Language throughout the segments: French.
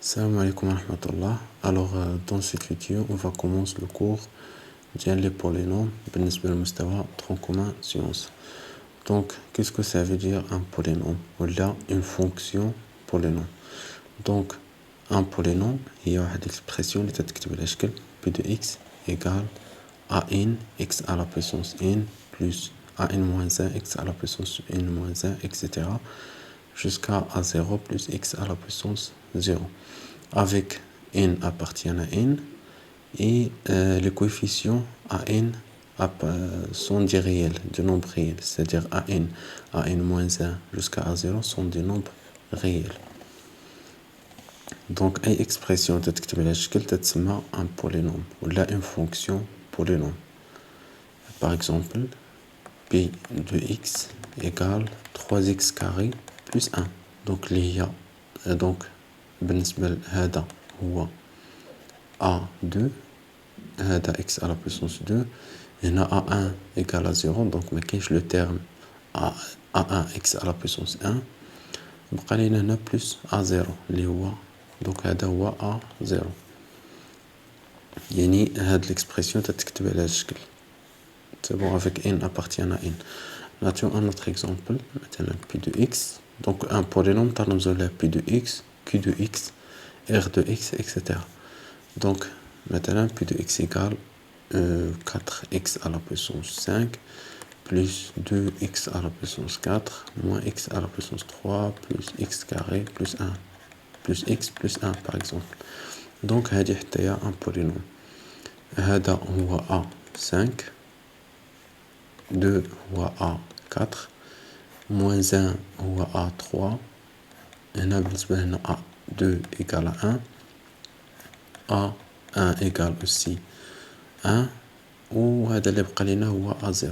Salam alaikum wa rahmatullah. Alors, dans cette vidéo, on va commencer le cours les polynômes بالنسبة للمستوى tronc commun sciences. Donc, qu'est-ce que ça veut dire un polynôme? Ou là, une fonction polynôme. Donc, un polynôme, il y a une expression qui تكتب على شكل p de x égale an x à la puissance n plus an moins 1 x à la puissance n moins 1, etc. jusqu'à a0 plus x à la puissance 0. Avec n appartient à n et les coefficients à n sont des réels, des nombres réels, c'est-à-dire an moins 1 jusqu'à a0 sont des nombres réels. Donc, une expression تكتب على شكل تتسمى un polynôme ou là une fonction polynôme. Par exemple, p de x égale 3x carré plus 1. Donc, il y a donc بالنسبة لهذا هو a2 هذا x à la puissance 2 هنا a1 égale à 0 donc ما كاينش le terme a1 x à la puissance 1 بقى لينا هنا plus a0 اللي هو donc هذا هو a0 يعني هاد l'expression تتكتب على هاد الشكل c'est bon avec n appartient à n. Notons un autre exemple مثلا p de x donc un polynôme ترمزو له p de x q de x, r de x, etc. Donc, maintenant, p de x égale 4x à la puissance 5 plus 2x à la puissance 4 moins x à la puissance 3 plus x carré plus 1 plus x plus 1 par exemple. Donc, هذه حتى هي un polynôme. هذا هو a5 2 هو a4 moins 1 هو a3 هنا بالنسبة لنا a2 égale à 1 a1 égale aussi 1 وهذا اللي بقى لنا هو a0.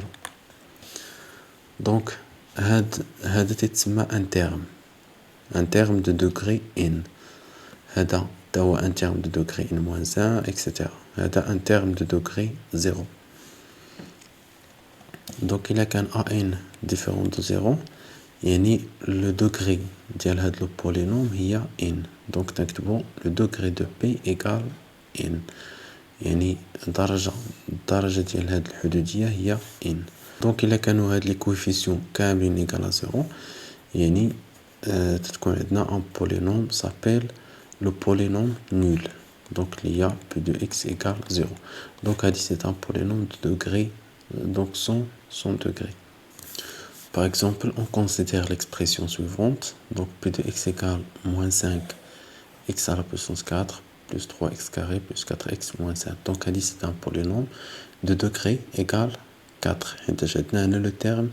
donc هذا تتسمى un terme de degré n. هذا هو un terme de degré n moins 1 etc. هذا un terme de degré 0. donc il a qu'un an différent de 0 يعني le degré ديال هاد le polynôme هي n. donc نكتبو le degré de p égale n يعني الدرجة ديال هاد الحدودية هي n. donc إلا كانوا هاد لي كويفيسيون كاملين إيكال à 0 يعني تتكون عندنا un polynôme s'appelle le polynôme nul. donc il y a p de x égale 0. donc هادي c'est un polynôme de degré donc 100 degrés. Par exemple, on considère l'expression suivante. Donc, p de x égale moins 5 x à la puissance 4 plus 3x carré plus 4x moins 5. Donc, c'est un polynôme de degré égal 4. Le terme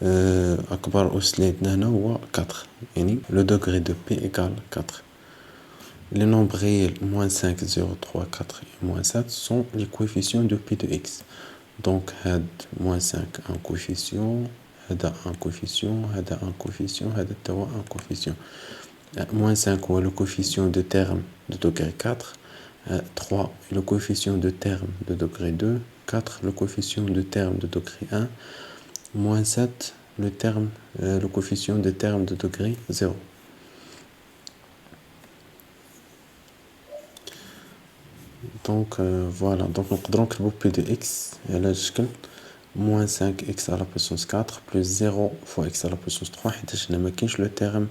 أكبر أس لنا هو 4. يعني le degré de p égale 4. Les nombres réels moins 5, 0, 3, 4 et moins 7 sont les coefficients de p de x. Donc, moins 5 un coefficient, هذا un coefficient, هذا un coefficient, هذا توا un coefficient. Moins 5 هو le coefficient de terme de degré 4, 3 le coefficient de terme de degré 2, 4 le coefficient de terme de degré 1, moins 7 le coefficient de terme de degré 0. Donc voilà, donc نقدروا نكتبوا p de x على الشكل moins 5x à la puissance 4 plus 0 fois x à la puissance 3 حيتاش هنا ما كاينش le terme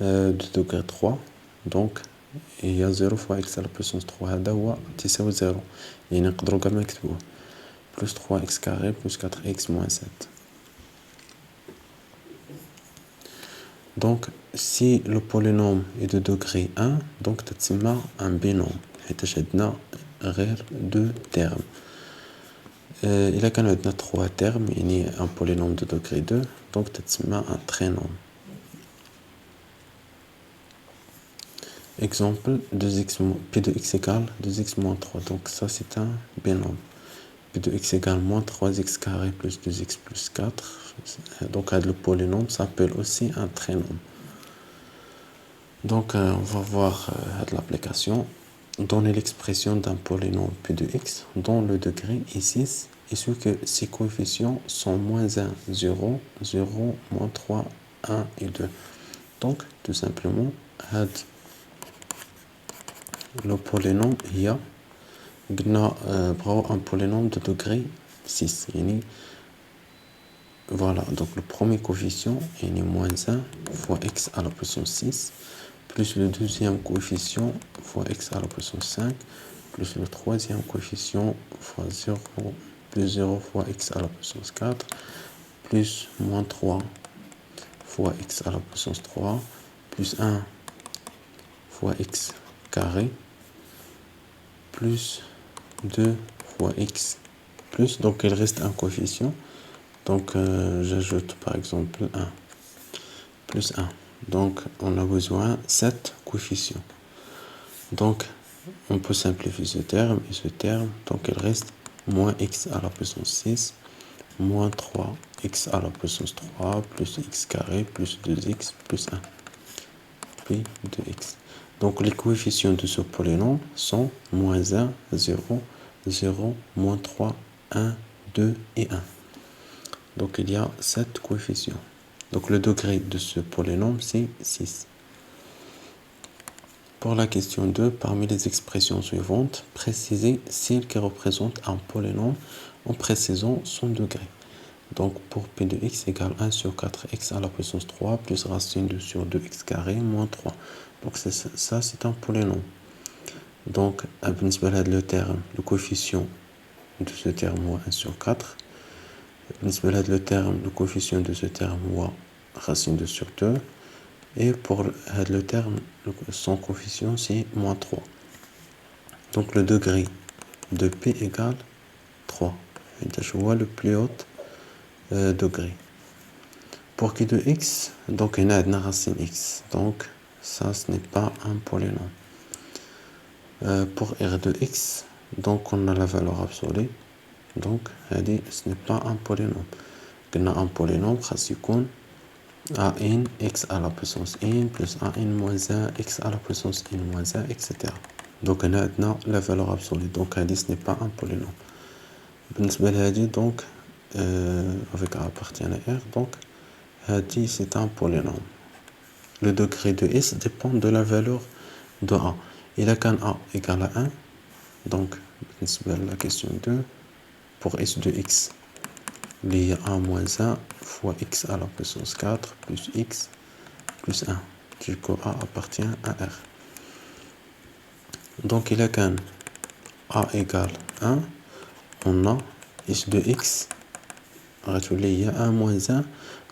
de degré 3 donc il y a 0 fois x à la puissance 3 هذا هو تساوي 0 يعني نقدروا كاع ما نكتبوه plus 3x carré plus 4x moins 7. donc si le polynôme est de degré 1 donc تتسمى un binôme حيتاش عندنا غير 2 termes. إلا كان عندنا 3 termes يعني un polynôme de degré 2 donc تتسمى un trinôme. Exemple, 2x, p de x égale 2x moins 3. Donc ça c'est un binôme. P de x égale moins 3x carré plus 2x plus 4. Donc le polynôme s'appelle aussi un trinôme. Donc on va voir l'application. Donner l'expression d'un polynôme p de x dont le degré est 6 et ce que ses coefficients sont moins 1, 0, 0, moins 3, 1 et 2. Donc tout simplement, le polynôme هي قلنا بغاو un polynôme de degré 6 يعني voilà donc le premier coefficient est moins 1 fois x à la puissance 6 plus le deuxième coefficient fois x à la puissance 5 plus le troisième coefficient fois 0 plus 0 fois x à la puissance 4 plus moins 3 fois x à la puissance 3 plus 1 fois x carré plus 2 fois x plus, donc il reste un coefficient, donc j'ajoute par exemple 1 plus 1, donc on a besoin 7 coefficients, donc on peut simplifier ce terme et ce terme, donc il reste moins x à la puissance 6 moins 3x à la puissance 3 plus x carré plus 2x plus 1 puis 2x. Donc les coefficients de ce polynôme sont moins 1, 0, 0, moins 3, 1, 2 et 1. Donc il y a 7 coefficients. Donc le degré de ce polynôme c'est 6. Pour la question 2, parmi les expressions suivantes, précisez celle qui représente un polynôme en précisant son degré. Donc pour P de x égale 1 sur 4x à la puissance 3 plus racine 2 sur 2x carré moins 3. Donc ça c'est un polynôme. Donc le terme, le coefficient de ce terme هو 1 sur 4. le terme, le coefficient de ce terme هو racine 2 sur 2. Et pour le terme, son coefficient c'est moins 3. Donc le degré de P égale 3. Je vois le plus haut degré. Pour Q de x, donc il y a une racine x. Donc ça, ce n'est pas un polynôme. Pour R de x, donc on a la valeur absolue. Donc ce n'est pas un polynôme. On a un polynôme, racine an x à la puissance n plus an moins 1 x à la puissance n moins 1, etc. Donc on a la valeur absolue. Donc ce n'est pas un polynôme. Donc avec a appartient à R, donc c'est un polynôme. Le degré de S dépend de la valeur de A. Il a qu'un A égale à 1, donc la question 2, pour S de X, il y a 1 moins 1 fois X à la puissance 4 plus X plus 1, du coup A appartient à R. Donc il a qu'un A égale 1, on a S de X, il y a 1 moins 1,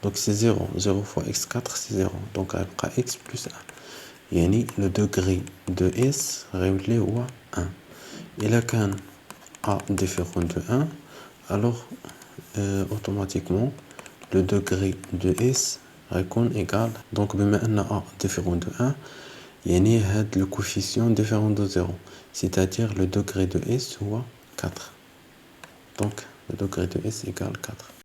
donc c'est 0. 0 fois x4 c'est 0. Donc il y a x plus 1. Yani le degré de S révélé ou 1. Il a qu'un A différent de 1. Alors automatiquement le degré de S est égal. Donc بما A différent de 1, yani le coefficient différent de 0. C'est-à-dire le degré de S ou 4. Donc le degré de S égale 4.